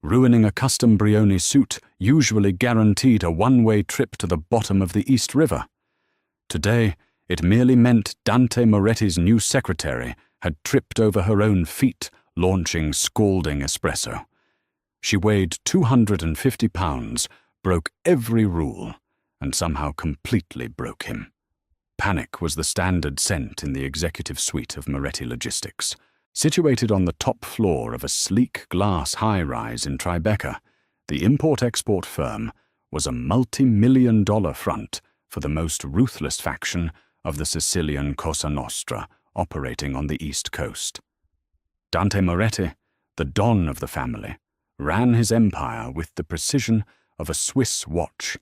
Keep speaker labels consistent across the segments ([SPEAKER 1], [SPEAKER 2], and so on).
[SPEAKER 1] Ruining a custom Brioni suit usually guaranteed a one-way trip to the bottom of the East River. Today, it merely meant Dante Moretti's new secretary had tripped over her own feet, launching scalding espresso. She weighed 250 pounds, broke every rule, and somehow completely broke him. Panic was the standard scent in the executive suite of Moretti Logistics. Situated on the top floor of a sleek glass high-rise in Tribeca, the import-export firm was a multi-million-dollar front for the most ruthless faction of the Sicilian Cosa Nostra operating on the East Coast. Dante Moretti, the don of the family, ran his empire with the precision of a Swiss watch.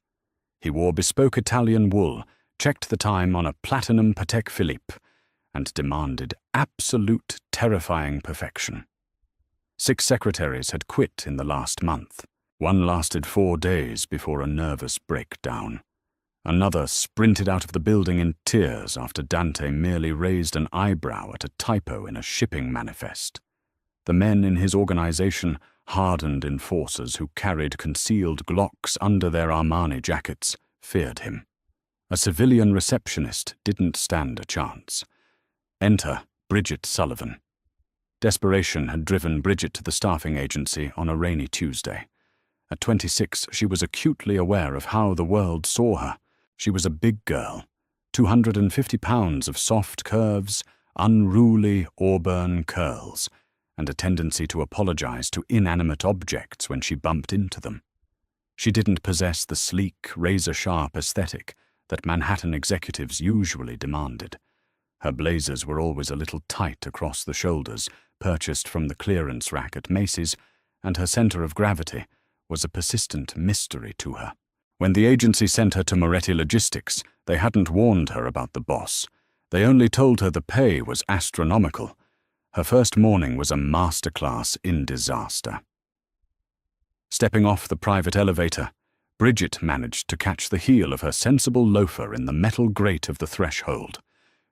[SPEAKER 1] He wore bespoke Italian wool, checked the time on a platinum Patek Philippe, and demanded absolute terrifying perfection. 6 secretaries had quit in the last month. One lasted 4 days before a nervous breakdown. Another sprinted out of the building in tears after Dante merely raised an eyebrow at a typo in a shipping manifest. The men in his organization, hardened enforcers who carried concealed Glocks under their Armani jackets, feared him. A civilian receptionist didn't stand a chance. Enter Bridget Sullivan. Desperation had driven Bridget to the staffing agency on a rainy Tuesday. At 26, she was acutely aware of how the world saw her. She was a big girl, 250 pounds of soft curves, unruly auburn curls, and a tendency to apologize to inanimate objects when she bumped into them. She didn't possess the sleek, razor-sharp aesthetic that Manhattan executives usually demanded. Her blazers were always a little tight across the shoulders, purchased from the clearance rack at Macy's, and her center of gravity was a persistent mystery to her. When the agency sent her to Moretti Logistics, they hadn't warned her about the boss. They only told her the pay was astronomical. Her first morning was a masterclass in disaster. Stepping off the private elevator, Bridget managed to catch the heel of her sensible loafer in the metal grate of the threshold.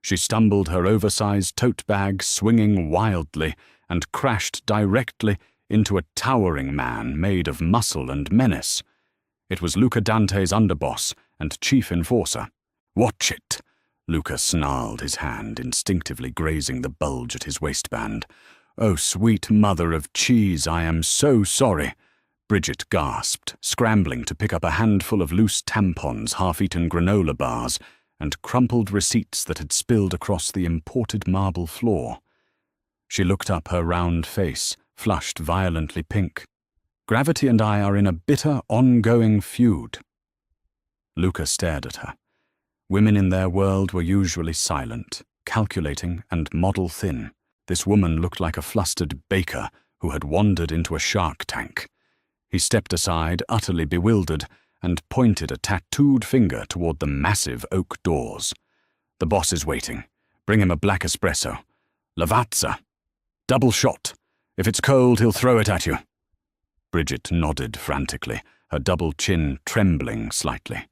[SPEAKER 1] She stumbled her oversized tote bag swinging wildly and crashed directly into a towering man made of muscle and menace. It was Luca Dante's underboss and chief enforcer. "Watch it!" Luca snarled, his hand instinctively grazing the bulge at his waistband. "Oh, sweet mother of cheese, I am so sorry," Bridget gasped, scrambling to pick up a handful of loose tampons, half-eaten granola bars, and crumpled receipts that had spilled across the imported marble floor. She looked up, her round face flushed violently pink. "Gravity and I are in a bitter, ongoing feud." Luca stared at her. Women in their world were usually silent, calculating, and model-thin. This woman looked like a flustered baker who had wandered into a shark tank. He stepped aside, utterly bewildered, and pointed a tattooed finger toward the massive oak doors. "The boss is waiting. Bring him a black espresso. Lavazza. Double shot. If it's cold, he'll throw it at you." Bridget nodded frantically, her double chin trembling slightly.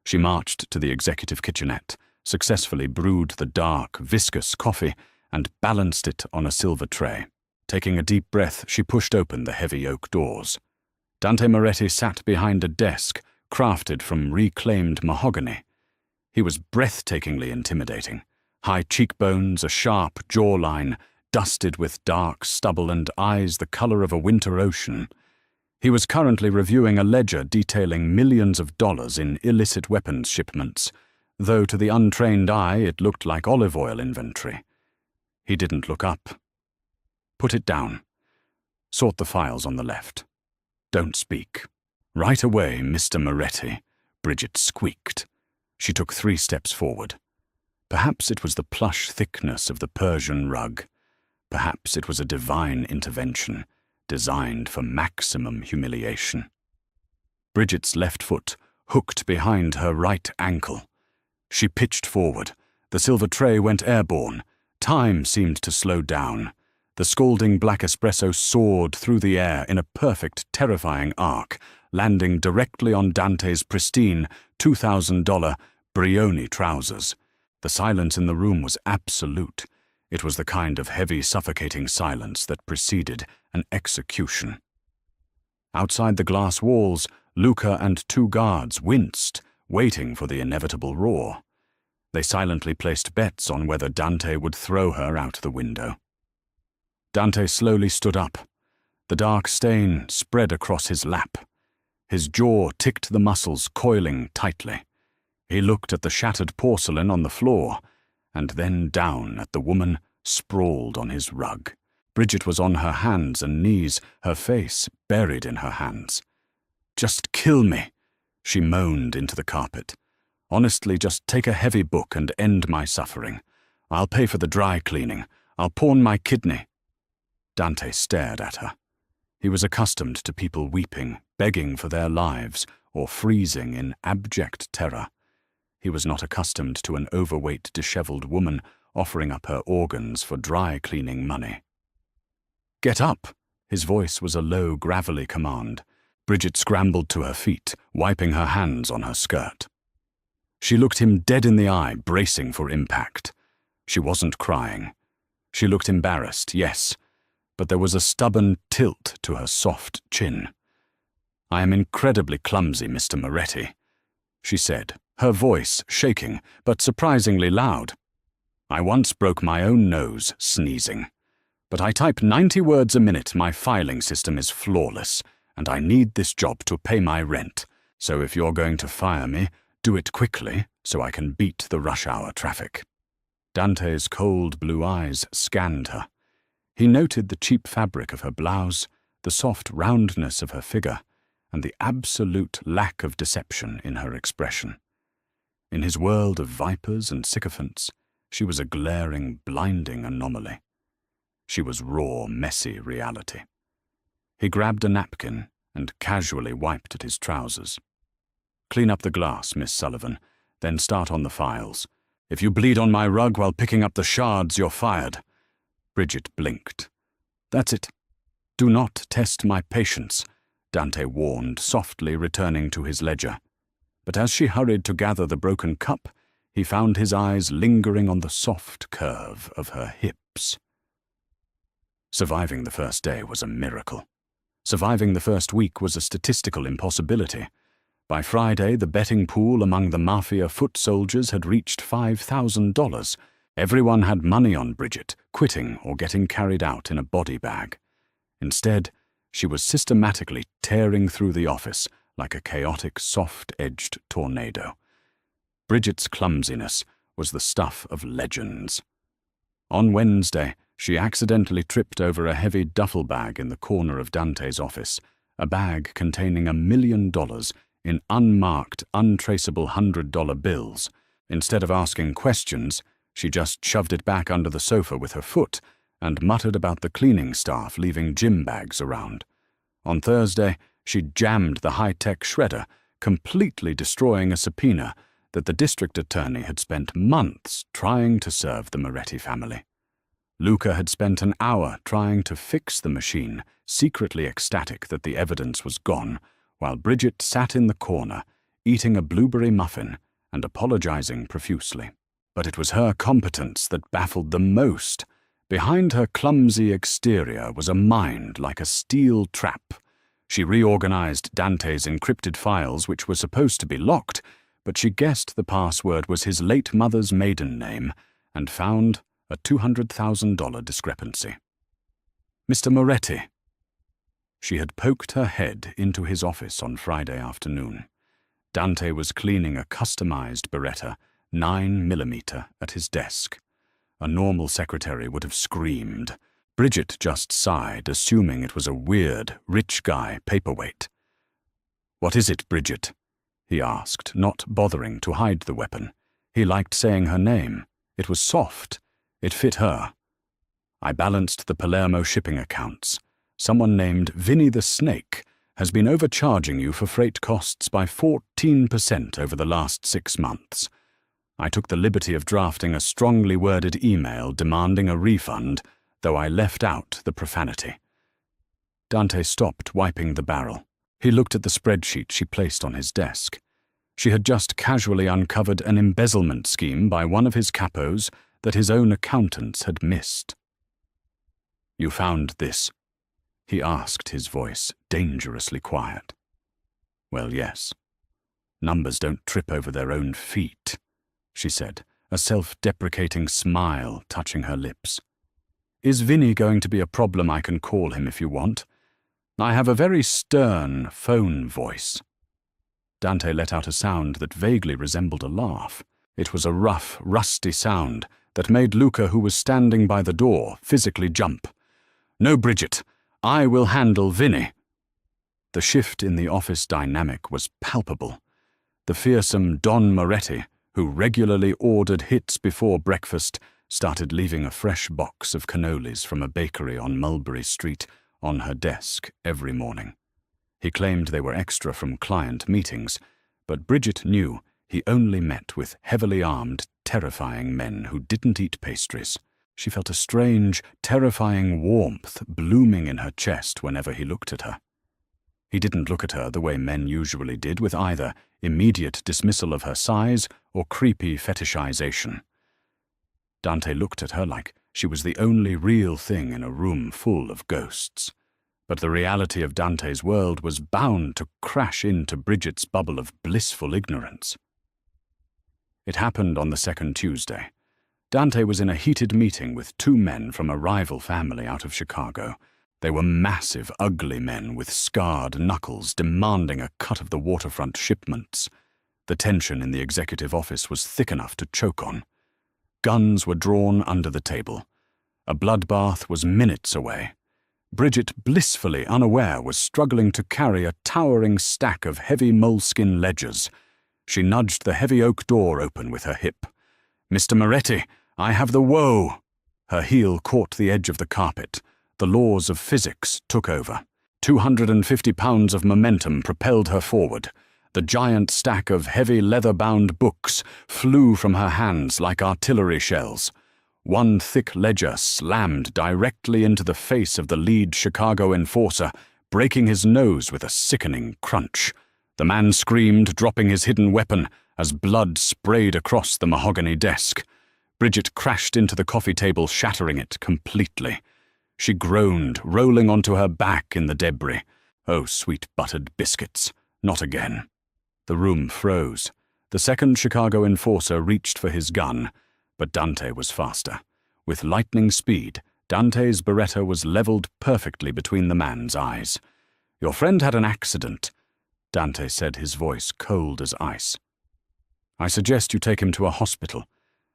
[SPEAKER 1] She marched to the executive kitchenette, successfully brewed the dark, viscous coffee, and balanced it on a silver tray. Taking a deep breath, she pushed open the heavy oak doors. Dante Moretti sat behind a desk crafted from reclaimed mahogany. He was breathtakingly intimidating. High cheekbones, a sharp jawline, dusted with dark stubble, and eyes the color of a winter ocean. He was currently reviewing a ledger detailing millions of dollars in illicit weapons shipments, though to the untrained eye it looked like olive oil inventory. He didn't look up. "Put it down. Sort the files on the left. Don't speak." "Right away, Mr. Moretti," Bridget squeaked. She took 3 steps forward. Perhaps it was the plush thickness of the Persian rug. Perhaps it was a divine intervention, designed for maximum humiliation. Bridget's left foot hooked behind her right ankle. She pitched forward. The silver tray went airborne. Time seemed to slow down. The scalding black espresso soared through the air in a perfect, terrifying arc, landing directly on Dante's pristine $2,000 Brioni trousers. The silence in the room was absolute. It was the kind of heavy, suffocating silence that preceded an execution. Outside the glass walls, Luca and 2 guards winced, waiting for the inevitable roar. They silently placed bets on whether Dante would throw her out the window. Dante slowly stood up. The dark stain spread across his lap. His jaw ticked the muscles coiling tightly. He looked at the shattered porcelain on the floor, and then down at the woman sprawled on his rug. Bridget was on her hands and knees, her face buried in her hands. "Just kill me," she moaned into the carpet. "Honestly, just take a heavy book and end my suffering. I'll pay for the dry cleaning. I'll pawn my kidney." Dante stared at her. He was accustomed to people weeping, begging for their lives, or freezing in abject terror. He was not accustomed to an overweight, disheveled woman offering up her organs for dry cleaning money. "Get up!" His voice was a low, gravelly command. Bridget scrambled to her feet, wiping her hands on her skirt. She looked him dead in the eye, bracing for impact. She wasn't crying. She looked embarrassed, yes, but there was a stubborn tilt to her soft chin. "I am incredibly clumsy, Mr. Moretti," she said, her voice shaking, but surprisingly loud. "I once broke my own nose sneezing. But I type 90 words a minute. My filing system is flawless, and I need this job to pay my rent. So if you're going to fire me, do it quickly so I can beat the rush hour traffic." Dante's cold blue eyes scanned her. He noted the cheap fabric of her blouse, the soft roundness of her figure, and the absolute lack of deception in her expression. In his world of vipers and sycophants, she was a glaring, blinding anomaly. She was raw, messy reality. He grabbed a napkin and casually wiped at his trousers. "Clean up the glass, Miss Sullivan, then start on the files. If you bleed on my rug while picking up the shards, you're fired." Bridget blinked. "That's it. Do not test my patience," Dante warned, softly returning to his ledger. But as she hurried to gather the broken cup, he found his eyes lingering on the soft curve of her hips. Surviving the first day was a miracle. Surviving the first week was a statistical impossibility. By Friday, the betting pool among the Mafia foot soldiers had reached $5,000. Everyone had money on Bridget, quitting or getting carried out in a body bag. Instead, she was systematically tearing through the office like a chaotic, soft-edged tornado. Bridget's clumsiness was the stuff of legends. On Wednesday, she accidentally tripped over a heavy duffel bag in the corner of Dante's office, a bag containing $1 million in unmarked, untraceable $100 bills. Instead of asking questions, she just shoved it back under the sofa with her foot and muttered about the cleaning staff leaving gym bags around. On Thursday, she jammed the high-tech shredder, completely destroying a subpoena that the district attorney had spent months trying to serve the Moretti family. Luca had spent an hour trying to fix the machine, secretly ecstatic that the evidence was gone, while Bridget sat in the corner, eating a blueberry muffin and apologizing profusely. But it was her competence that baffled them most. Behind her clumsy exterior was a mind like a steel trap. She reorganized Dante's encrypted files, which were supposed to be locked, but she guessed the password was his late mother's maiden name and found a $200,000 discrepancy. "Mr. Moretti." She had poked her head into his office on Friday afternoon. Dante was cleaning a customized Beretta 9mm at his desk. A normal secretary would have screamed. Bridget just sighed, assuming it was a weird, rich guy paperweight. "What is it, Bridget?" he asked, not bothering to hide the weapon. He liked saying her name. It was soft. It fit her. "I balanced the Palermo shipping accounts. Someone named Vinny the Snake has been overcharging you for freight costs by 14% over the last 6 months. I took the liberty of drafting a strongly worded email demanding a refund, though I left out the profanity." Dante stopped wiping the barrel. He looked at the spreadsheet she placed on his desk. She had just casually uncovered an embezzlement scheme by one of his capos that his own accountants had missed. "You found this." he asked, his voice dangerously quiet. Well, yes. Numbers don't trip over their own feet, she said, a self-deprecating smile touching her lips. Is Vinny going to be a problem? I can call him if you want. I have a very stern phone voice. Dante let out a sound that vaguely resembled a laugh. It was a rough, rusty sound that made Luca, who was standing by the door, physically jump. No, Bridget, I will handle Vinny. The shift in the office dynamic was palpable. The fearsome Don Moretti, who regularly ordered hits before breakfast, started leaving a fresh box of cannolis from a bakery on Mulberry Street on her desk every morning. He claimed they were extra from client meetings, but Bridget knew he only met with heavily armed, terrifying men who didn't eat pastries. She felt a strange, terrifying warmth blooming in her chest whenever he looked at her. He didn't look at her the way men usually did, with either immediate dismissal of her size or creepy fetishization. Dante looked at her like she was the only real thing in a room full of ghosts. But the reality of Dante's world was bound to crash into Bridget's bubble of blissful ignorance. It happened on the second Tuesday. Dante was in a heated meeting with two men from a rival family out of Chicago. They were massive, ugly men with scarred knuckles demanding a cut of the waterfront shipments. The tension in the executive office was thick enough to choke on. Guns were drawn under the table. A bloodbath was minutes away. Bridget, blissfully unaware, was struggling to carry a towering stack of heavy moleskin ledgers. She nudged the heavy oak door open with her hip. "Mr. Moretti, I have the woe!" Her heel caught the edge of the carpet. The laws of physics took over. 250 pounds of momentum propelled her forward. The giant stack of heavy leather-bound books flew from her hands like artillery shells. One thick ledger slammed directly into the face of the lead Chicago enforcer, breaking his nose with a sickening crunch. The man screamed, dropping his hidden weapon, as blood sprayed across the mahogany desk. Bridget crashed into the coffee table, shattering it completely. She groaned, rolling onto her back in the debris. Oh, sweet buttered biscuits, not again. The room froze. The second Chicago enforcer reached for his gun, but Dante was faster. With lightning speed, Dante's Beretta was leveled perfectly between the man's eyes. "Your friend had an accident," Dante said, his voice cold as ice. "I suggest you take him to a hospital,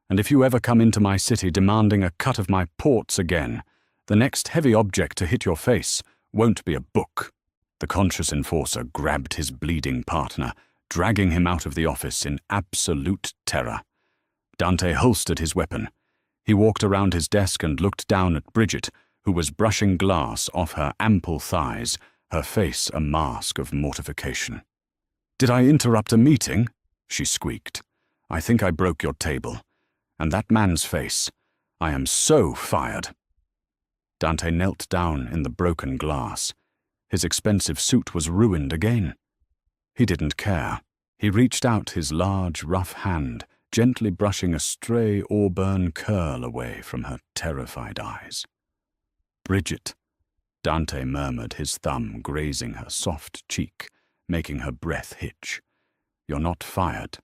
[SPEAKER 1] and if you ever come into my city demanding a cut of my ports again, the next heavy object to hit your face won't be a book." The conscious enforcer grabbed his bleeding partner, dragging him out of the office in absolute terror. Dante holstered his weapon. He walked around his desk and looked down at Bridget, who was brushing glass off her ample thighs, her face a mask of mortification. "Did I interrupt a meeting?" she squeaked. "I think I broke your table. And that man's face. I am so fired." Dante knelt down in the broken glass. His expensive suit was ruined again. He didn't care. He reached out his large, rough hand, gently brushing a stray auburn curl away from her terrified eyes. "Bridget," Dante murmured, his thumb grazing her soft cheek, making her breath hitch. "You're not fired.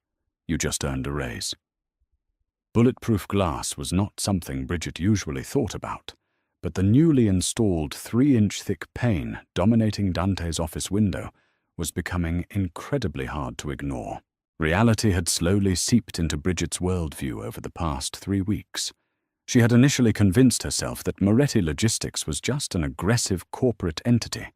[SPEAKER 1] You just earned a raise." Bulletproof glass was not something Bridget usually thought about, but the newly installed 3-inch thick pane dominating Dante's office window was becoming incredibly hard to ignore. Reality had slowly seeped into Bridget's worldview over the past 3 weeks. She had initially convinced herself that Moretti Logistics was just an aggressive corporate entity,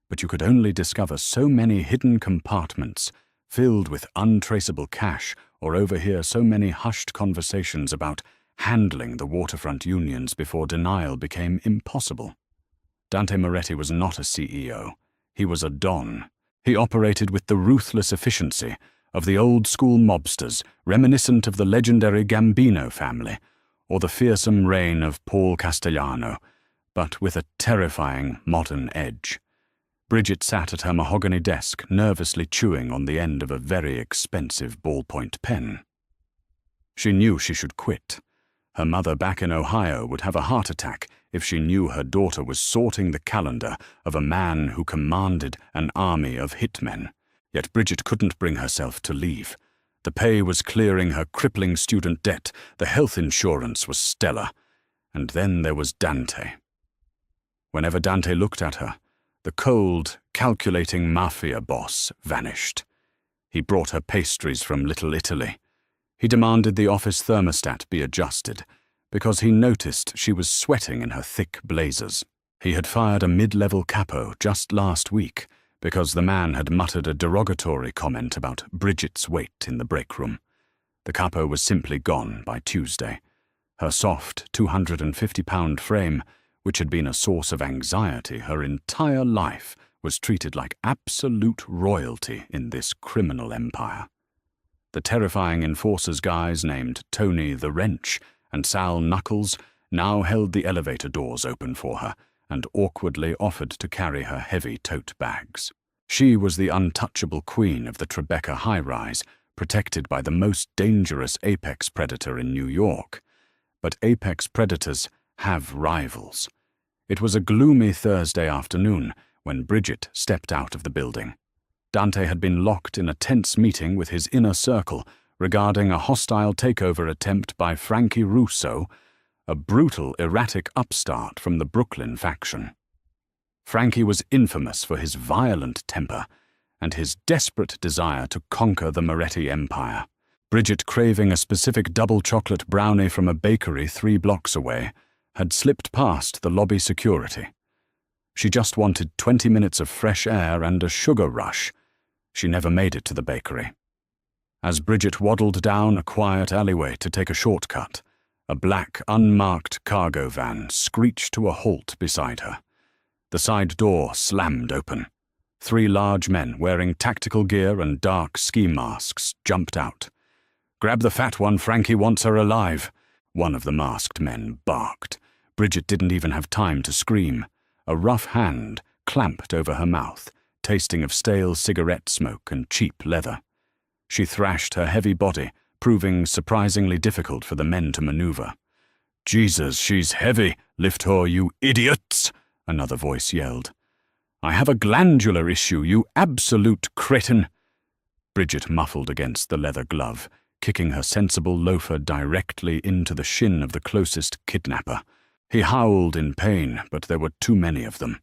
[SPEAKER 1] but you could only discover so many hidden compartments filled with untraceable cash or overhear so many hushed conversations about handling the waterfront unions before denial became impossible. Dante Moretti was not a CEO. He was a don. He operated with the ruthless efficiency of the old-school mobsters, reminiscent of the legendary Gambino family, or the fearsome reign of Paul Castellano, but with a terrifying modern edge. Bridget sat at her mahogany desk, nervously chewing on the end of a very expensive ballpoint pen. She knew she should quit. Her mother back in Ohio would have a heart attack if she knew her daughter was sorting the calendar of a man who commanded an army of hitmen. Yet Bridget couldn't bring herself to leave. The pay was clearing her crippling student debt, the health insurance was stellar, and then there was Dante. Whenever Dante looked at her, the cold, calculating Mafia boss vanished. He brought her pastries from Little Italy. He demanded the office thermostat be adjusted, because he noticed she was sweating in her thick blazers. He had fired a mid-level capo just last week, because the man had muttered a derogatory comment about Bridget's weight in the break room. The capo was simply gone by Tuesday. Her soft, 250-pound frame, which had been a source of anxiety her entire life, was treated like absolute royalty in this criminal empire. The terrifying enforcers guys named Tony the Wrench and Sal Knuckles now held the elevator doors open for her and awkwardly offered to carry her heavy tote bags. She was the untouchable queen of the Tribeca high-rise, protected by the most dangerous apex predator in New York. But apex predators have rivals. It was a gloomy Thursday afternoon when Bridget stepped out of the building. Dante had been locked in a tense meeting with his inner circle regarding a hostile takeover attempt by Frankie Russo, a brutal, erratic upstart from the Brooklyn faction. Frankie was infamous for his violent temper and his desperate desire to conquer the Moretti empire. Bridget, craving a specific double chocolate brownie from a bakery 3 blocks away, had slipped past the lobby security. She just wanted 20 minutes of fresh air and a sugar rush. She never made it to the bakery. As Bridget waddled down a quiet alleyway to take a shortcut, a black, unmarked cargo van screeched to a halt beside her. The side door slammed open. 3 large men wearing tactical gear and dark ski masks jumped out. "Grab the fat one, Frankie wants her alive," one of the masked men barked. Bridget didn't even have time to scream. A rough hand clamped over her mouth, tasting of stale cigarette smoke and cheap leather. She thrashed her heavy body, proving surprisingly difficult for the men to maneuver. "Jesus, she's heavy! Lift her, you idiots!" another voice yelled. "I have a glandular issue, you absolute cretin!" Bridget muffled against the leather glove, kicking her sensible loafer directly into the shin of the closest kidnapper. He howled in pain, but there were too many of them.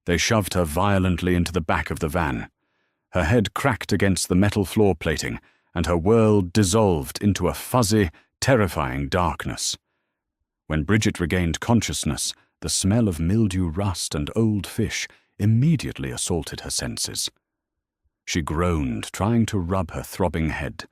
[SPEAKER 1] They shoved her violently into the back of the van. Her head cracked against the metal floor plating, and her world dissolved into a fuzzy, terrifying darkness. When Bridget regained consciousness, the smell of mildew rust and old fish immediately assaulted her senses. She groaned, trying to rub her throbbing head,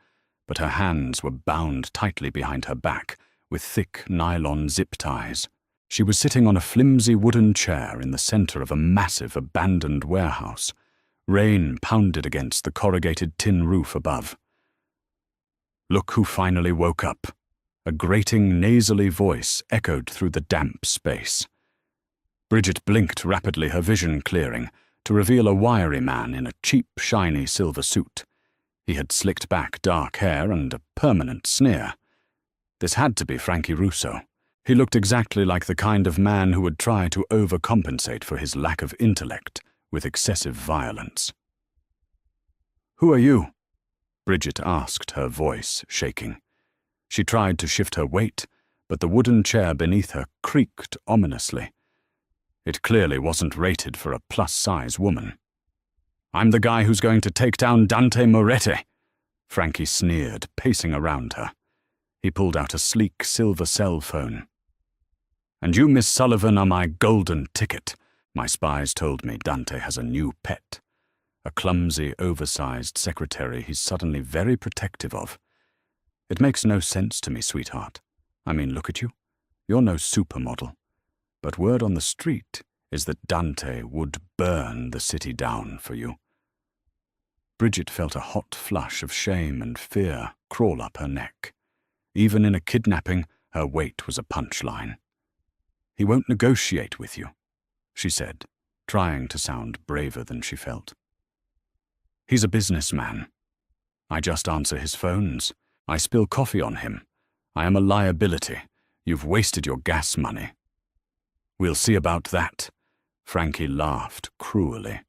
[SPEAKER 1] but her hands were bound tightly behind her back with thick nylon zip ties. She was sitting on a flimsy wooden chair in the center of a massive abandoned warehouse. Rain pounded against the corrugated tin roof above. "Look who finally woke up." A grating, nasally voice echoed through the damp space. Bridget blinked rapidly, her vision clearing, to reveal a wiry man in a cheap, shiny silver suit. He had slicked back dark hair and a permanent sneer. This had to be Frankie Russo. He looked exactly like the kind of man who would try to overcompensate for his lack of intellect with excessive violence. "Who are you?" Bridget asked, her voice shaking. She tried to shift her weight, but the wooden chair beneath her creaked ominously. It clearly wasn't rated for a plus-size woman. "I'm the guy who's going to take down Dante Moretti," Frankie sneered, pacing around her. He pulled out a sleek silver cell phone. "And you, Miss Sullivan, are my golden ticket. My spies told me Dante has a new pet. A clumsy, oversized secretary he's suddenly very protective of. It makes no sense to me, sweetheart. I mean, look at you. You're no supermodel. But word on the street is that Dante would burn the city down for you." Bridget felt a hot flush of shame and fear crawl up her neck. Even in a kidnapping, her weight was a punchline. "He won't negotiate with you," she said, trying to sound braver than she felt. "He's a businessman. I just answer his phones. I spill coffee on him. I am a liability. You've wasted your gas money." We'll see about that. Frankie laughed cruelly.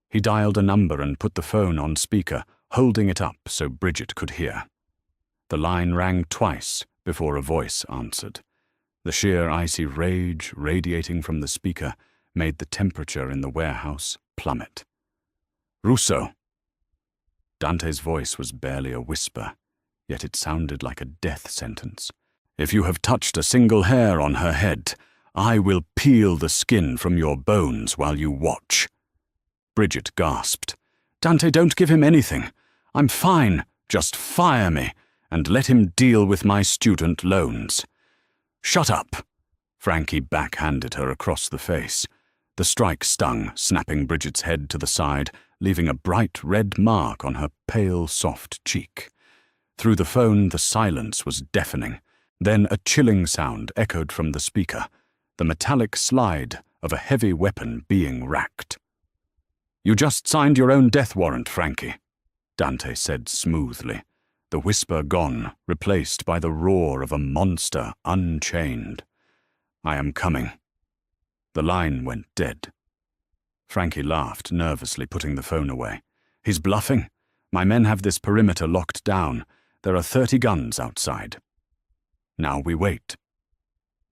[SPEAKER 1] He dialed a number and put the phone on speaker, holding it up so Bridget could hear. The line rang twice before a voice answered. The sheer icy rage radiating from the speaker made the temperature in the warehouse plummet. "Russo." Dante's voice was barely a whisper, yet it sounded like a death sentence. "If you have touched a single hair on her head, I will peel the skin from your bones while you watch." Bridget gasped. "Dante, don't give him anything. I'm fine. Just fire me, and let him deal with my student loans." "Shut up!" Frankie backhanded her across the face. The strike stung, snapping Bridget's head to the side, leaving a bright red mark on her pale, soft cheek. Through the phone, the silence was deafening. Then a chilling sound echoed from the speaker, the metallic slide of a heavy weapon being racked. "You just signed your own death warrant, Frankie," Dante said smoothly, the whisper gone, replaced by the roar of a monster unchained. "I am coming." The line went dead. Frankie laughed nervously, putting the phone away. "He's bluffing. My men have this perimeter locked down. There are 30 guns outside." Now we wait.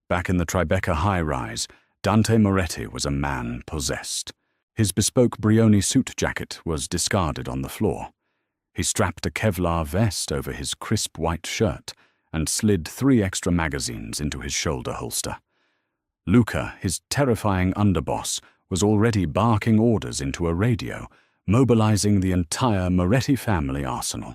[SPEAKER 1] Back in the Tribeca high-rise, Dante Moretti was a man possessed. His bespoke Brioni suit jacket was discarded on the floor. He strapped a Kevlar vest over his crisp white shirt and slid 3 extra magazines into his shoulder holster. Luca, his terrifying underboss, was already barking orders into a radio, mobilizing the entire Moretti family arsenal.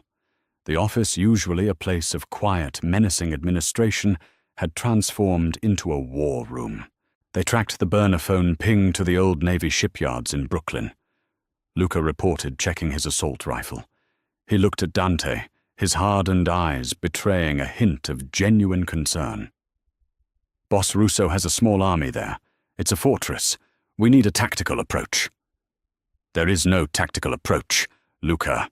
[SPEAKER 1] The office, usually a place of quiet, menacing administration, had transformed into a war room. They tracked the burner phone ping to the old Navy shipyards in Brooklyn. Luca reported, checking his assault rifle. He looked at Dante, his hardened eyes betraying a hint of genuine concern. "Boss Russo has a small army there. It's a fortress. We need a tactical approach." "There is no tactical approach, Luca,"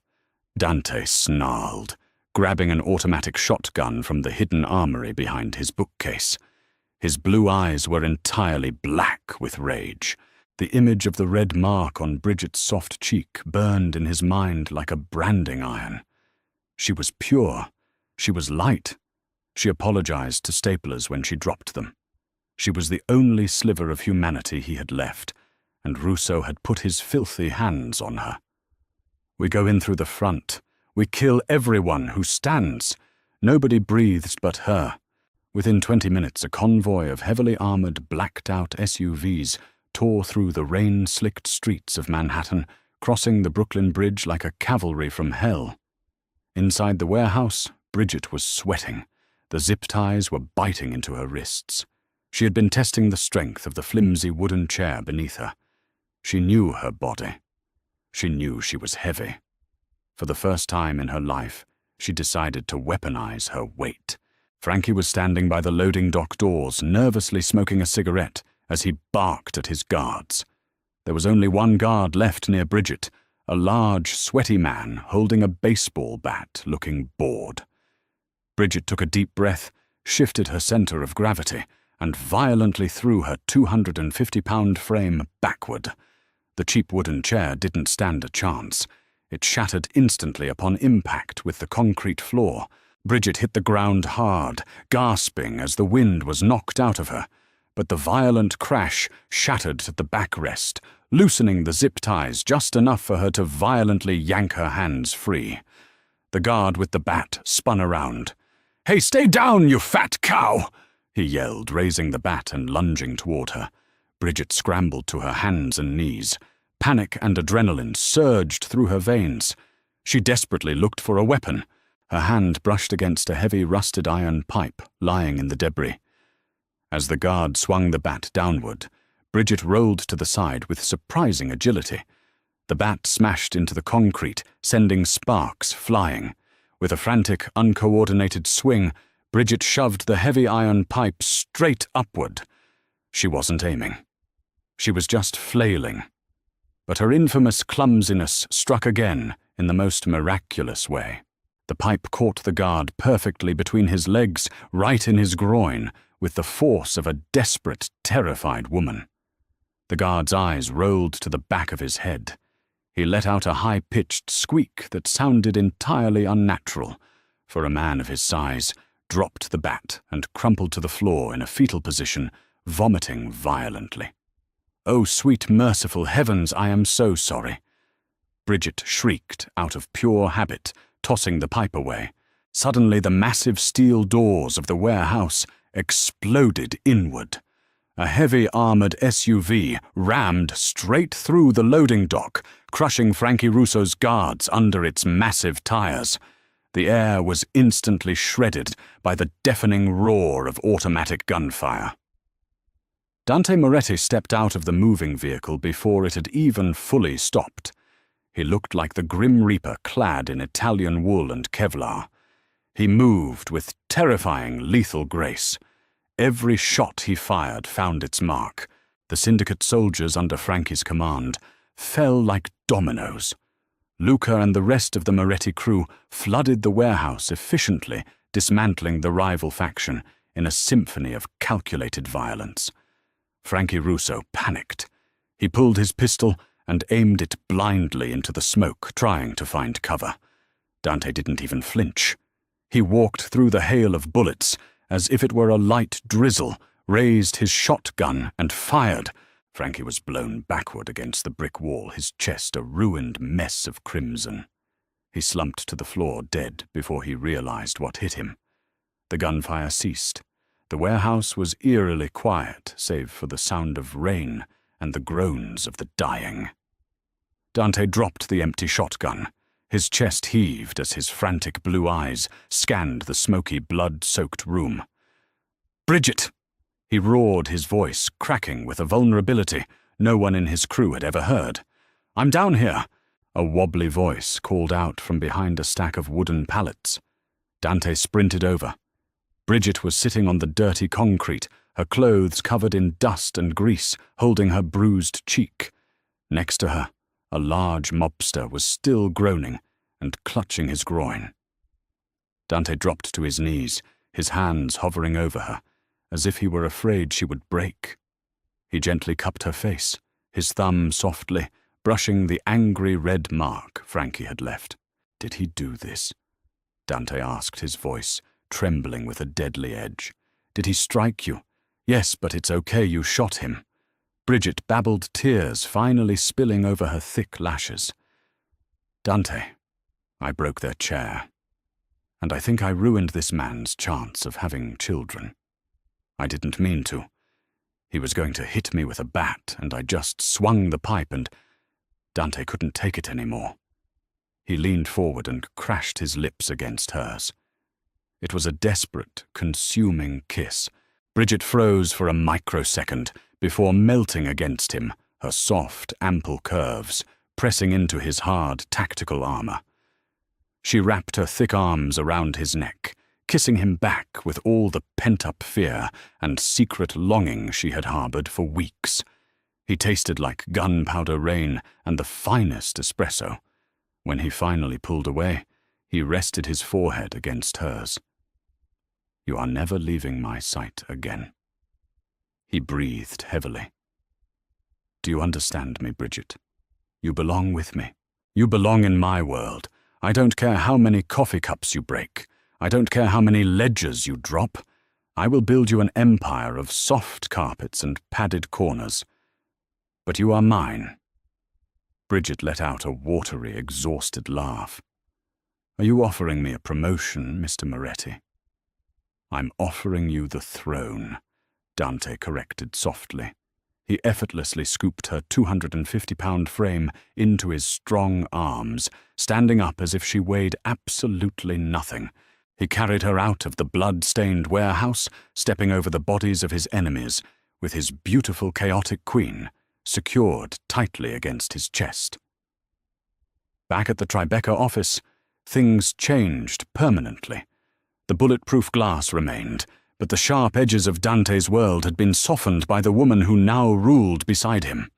[SPEAKER 1] Dante snarled, grabbing an automatic shotgun from the hidden armory behind his bookcase. His blue eyes were entirely black with rage. The image of the red mark on Bridget's soft cheek burned in his mind like a branding iron. She was pure. She was light. She apologized to staplers when she dropped them. She was the only sliver of humanity he had left, and Russo had put his filthy hands on her. "We go in through the front. We kill everyone who stands. Nobody breathes but her." Within 20 minutes, a convoy of heavily armored, blacked-out SUVs tore through the rain-slicked streets of Manhattan, crossing the Brooklyn Bridge like a cavalry from hell. Inside the warehouse, Bridget was sweating. The zip ties were biting into her wrists. She had been testing the strength of the flimsy wooden chair beneath her. She knew her body. She knew she was heavy. For the first time in her life, she decided to weaponize her weight. Frankie was standing by the loading dock doors, nervously smoking a cigarette as he barked at his guards. There was only one guard left near Bridget, a large, sweaty man holding a baseball bat, looking bored. Bridget took a deep breath, shifted her center of gravity, and violently threw her 250-pound frame backward. The cheap wooden chair didn't stand a chance. It shattered instantly upon impact with the concrete floor. Bridget hit the ground hard, gasping as the wind was knocked out of her. But the violent crash shattered the backrest, loosening the zip ties just enough for her to violently yank her hands free. The guard with the bat spun around. "Hey, stay down, you fat cow!" he yelled, raising the bat and lunging toward her. Bridget scrambled to her hands and knees. Panic and adrenaline surged through her veins. She desperately looked for a weapon. Her hand brushed against a heavy rusted iron pipe lying in the debris. As the guard swung the bat downward, Bridget rolled to the side with surprising agility. The bat smashed into the concrete, sending sparks flying. With a frantic, uncoordinated swing, Bridget shoved the heavy iron pipe straight upward. She wasn't aiming. She was just flailing. But her infamous clumsiness struck again in the most miraculous way. The pipe caught the guard perfectly between his legs, right in his groin, with the force of a desperate, terrified woman. The guard's eyes rolled to the back of his head. He let out a high-pitched squeak that sounded entirely unnatural for a man of his size, dropped the bat and crumpled to the floor in a fetal position, vomiting violently. "Oh, sweet merciful heavens, I am so sorry." Bridget shrieked out of pure habit, tossing the pipe away. Suddenly the massive steel doors of the warehouse exploded inward. A heavy armored SUV rammed straight through the loading dock, crushing Frankie Russo's guards under its massive tires. The air was instantly shredded by the deafening roar of automatic gunfire. Dante Moretti stepped out of the moving vehicle before it had even fully stopped. He looked like the Grim Reaper clad in Italian wool and Kevlar. He moved with terrifying lethal grace. Every shot he fired found its mark. The syndicate soldiers under Frankie's command fell like dominoes. Luca and the rest of the Moretti crew flooded the warehouse efficiently, dismantling the rival faction in a symphony of calculated violence. Frankie Russo panicked. He pulled his pistol and aimed it blindly into the smoke, trying to find cover. Dante didn't even flinch. He walked through the hail of bullets as if it were a light drizzle, raised his shotgun and fired. Frankie was blown backward against the brick wall, his chest a ruined mess of crimson. He slumped to the floor dead before he realized what hit him. The gunfire ceased. The warehouse was eerily quiet, save for the sound of rain and the groans of the dying. Dante dropped the empty shotgun. His chest heaved as his frantic blue eyes scanned the smoky, blood-soaked room. "Bridget!" He roared, his voice cracking with a vulnerability no one in his crew had ever heard. "I'm down here!" A wobbly voice called out from behind a stack of wooden pallets. Dante sprinted over. Bridget was sitting on the dirty concrete, her clothes covered in dust and grease, holding her bruised cheek. Next to her, a large mobster was still groaning and clutching his groin. Dante dropped to his knees, his hands hovering over her, as if he were afraid she would break. He gently cupped her face, his thumb softly brushing the angry red mark Frankie had left. "Did he do this?" Dante asked, his voice trembling with a deadly edge. "Did he strike you? Yes, but it's okay, you shot him." Bridget babbled, tears finally spilling over her thick lashes. "Dante, I broke their chair, and I think I ruined this man's chance of having children. I didn't mean to. He was going to hit me with a bat, and I just swung the pipe and—" Dante couldn't take it anymore. He leaned forward and crashed his lips against hers. It was a desperate, consuming kiss. Bridget froze for a microsecond before melting against him, her soft, ample curves pressing into his hard, tactical armor. She wrapped her thick arms around his neck, kissing him back with all the pent-up fear and secret longing she had harbored for weeks. He tasted like gunpowder rain and the finest espresso. When he finally pulled away, he rested his forehead against hers. "You are never leaving my sight again." He breathed heavily. "Do you understand me, Bridget? You belong with me. You belong in my world. I don't care how many coffee cups you break. I don't care how many ledgers you drop. I will build you an empire of soft carpets and padded corners. But you are mine." Bridget let out a watery, exhausted laugh. "Are you offering me a promotion, Mr. Moretti?" "I'm offering you the throne," Dante corrected softly. He effortlessly scooped her 250-pound frame into his strong arms, standing up as if she weighed absolutely nothing. He carried her out of the blood-stained warehouse, stepping over the bodies of his enemies, with his beautiful chaotic queen secured tightly against his chest. Back at the Tribeca office, things changed permanently. The bulletproof glass remained, but the sharp edges of Dante's world had been softened by the woman who now ruled beside him.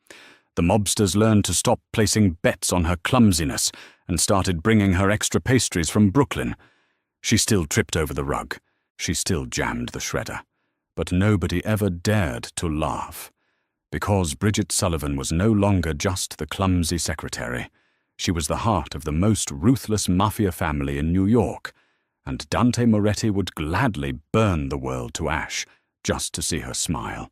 [SPEAKER 1] The mobsters learned to stop placing bets on her clumsiness and started bringing her extra pastries from Brooklyn. She still tripped over the rug. She still jammed the shredder. but nobody ever dared to laugh. Because Bridget Sullivan was no longer just the clumsy secretary. She was the heart of the most ruthless Mafia family in New York, and Dante Moretti would gladly burn the world to ash just to see her smile.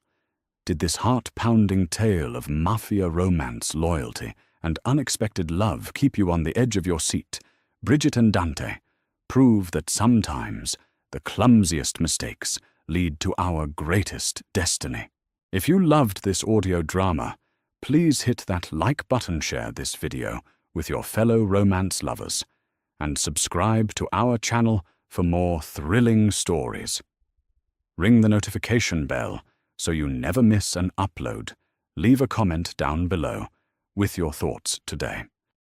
[SPEAKER 1] Did this heart-pounding tale of Mafia romance, loyalty, and unexpected love keep you on the edge of your seat? Bridget and Dante prove that sometimes the clumsiest mistakes lead to our greatest destiny. If you loved this audio drama, please hit that like button, share this video with your fellow romance lovers, and subscribe to our channel for more thrilling stories. Ring the notification bell so you never miss an upload. Leave a comment down below with your thoughts today.